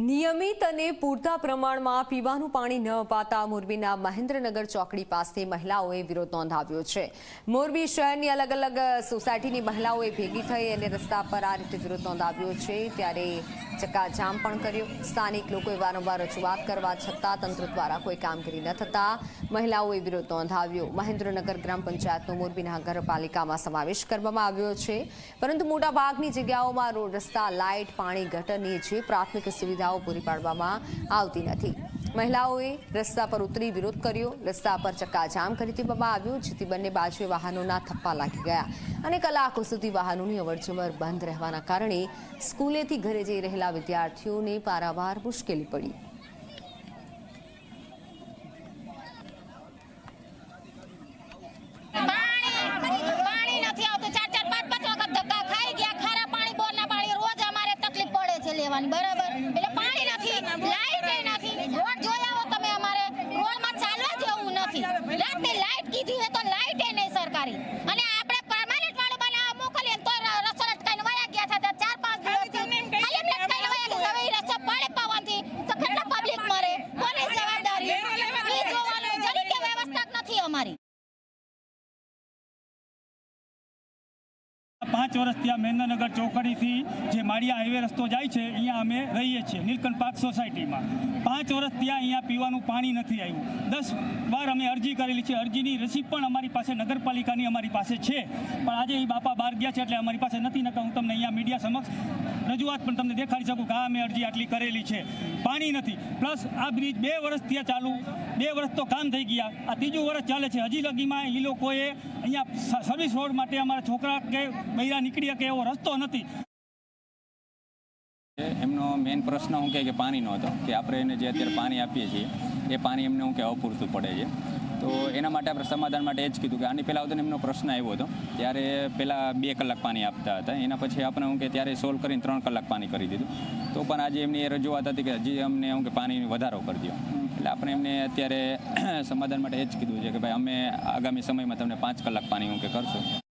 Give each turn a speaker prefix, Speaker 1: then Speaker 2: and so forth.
Speaker 1: નિયમિત અને પૂરતા પ્રમાણમાં પીવાનું પાણી ન અપાતા મોરબીના મહેન્દ્રનગર ચોકડી પાસે મહિલાઓએ વિરોધ નોંધાવ્યો છે। મોરબી શહેરની અલગ અલગ સોસાયટીની મહિલાઓએ ભેગી થઈ અને રસ્તા પર આ રીતે વિરોધ નોંધાવ્યો છે। ત્યારે ચક્કાજામ પણ કર્યો। સ્થાનિક લોકોએ વારંવાર રજૂઆત કરવા છતાં તંત્ર દ્વારા કોઈ કામગીરી ન થતા મહિલાઓએ વિરોધ નોંધાવ્યો। મહેન્દ્રનગર ગ્રામ પંચાયતનો મોરબીના નગરપાલિકામાં સમાવેશ કરવામાં આવ્યો છે, પરંતુ મોટાભાગની જગ્યાઓમાં રોડ, રસ્તા, લાઇટ, પાણી, ગટરની જે પ્રાથમિક સુવિધાઓ પૂરી પાડવામાં આવતી નથી। મહિલાઓએ રસ્તા પર ઉતરી વિરોધ કર્યો। રસ્તા પર ચક્કાજામ કરી દેવામાં આવ્યો, જેથી બંને બાજુએ વાહનોના થપ્પા લાગી ગયા અને કલાકો સુધી વાહનોની અવરજવર બંધ રહેવાના કારણે સ્કૂલેથી ઘરે જઈ રહેલા વિદ્યાર્થીઓને પારાવાર મુશ્કેલી પડી।
Speaker 2: बराबर એટલે પાણી નથી, લાઈટ નથી, રોડ જોઈ આવો તમે, અમારે રોડમાં ચાલવા જેવું નથી। રાતની લાઈટ કીધી હે તો લાઈટ એ નહીં સરકારી, અને આપણે પરમાનન્ટ વાળો બનાવવા મોકલીએ તો રસ્તો લટકાઈને વયા ગયા હતા 4-5 દિવસથી ખાલી લટકાઈને વયા ગયા। હવે રસ્તો પડે પવનથી તો કેટલા પબ્લિક મરે, કોની જવાબદારી એ જોવાનું, જરી કે વ્યવસ્થા નથી અમારી।
Speaker 3: 5 વર્ષથી આ મહેન્દ્રનગર ચોકડીથી જે માળિયા હાઈવે રસ્તો જાય છે, અહીંયા અમે રહીએ છીએ નીલકંઠ પાર્ક સોસાયટીમાં। 5 વર્ષથી અહીંયા પીવાનું પાણી નથી આવ્યું। 10 વાર અમે અરજી કરેલી છે, અરજીની રસીદ પણ અમારી પાસે નગરપાલિકાની અમારી પાસે છે, પણ આજે એ બાપા બહાર ગયા છે એટલે અમારી પાસે નથી। નકર હું તમને અહીંયા મીડિયા સમક્ષ રજૂઆત પણ તમને દેખાડી શકું કે આ અમે અરજી આટલી કરેલી છે, પાણી નથી। પ્લસ આ બ્રિજ 2 વર્ષથી ચાલુ, 2 વર્ષ તો કામ થઈ ગયા, આ 3જું વર્ષ ચાલે છે, હજી લગીમાં એ લોકોએ અહીંયા સર્વિસ રોડ માટે અમારા છોકરા કે બૈરા નીકળી શકે એવો રસ્તો નથી।
Speaker 4: એમનો મેઇન પ્રશ્ન શું કે પાણીનો હતો કે આપણે એને જે અત્યારે પાણી આપીએ છીએ એ પાણી એમને શું કે અપૂરતું પડે છે, તો એના માટે આપણે સમાધાન માટે એ જ કીધું કે આની પહેલાં આવતો એમનો પ્રશ્ન આવ્યો હતો ત્યારે પહેલાં 2 કલાક પાણી આપતા હતા, એના પછી આપણે શું કે ત્યારે સોલ્વ કરીને 3 કલાક પાણી કરી દીધું। તો પણ આજે એમની એ રજૂઆત હતી કે હજી અમને શું કે પાણી વધારો કરી દો, એટલે આપણે એમને અત્યારે સમાધાન માટે એ જ કીધું છે કે ભાઈ અમે આગામી સમયમાં તમને 5 કલાક પાણી શું કે કરશું।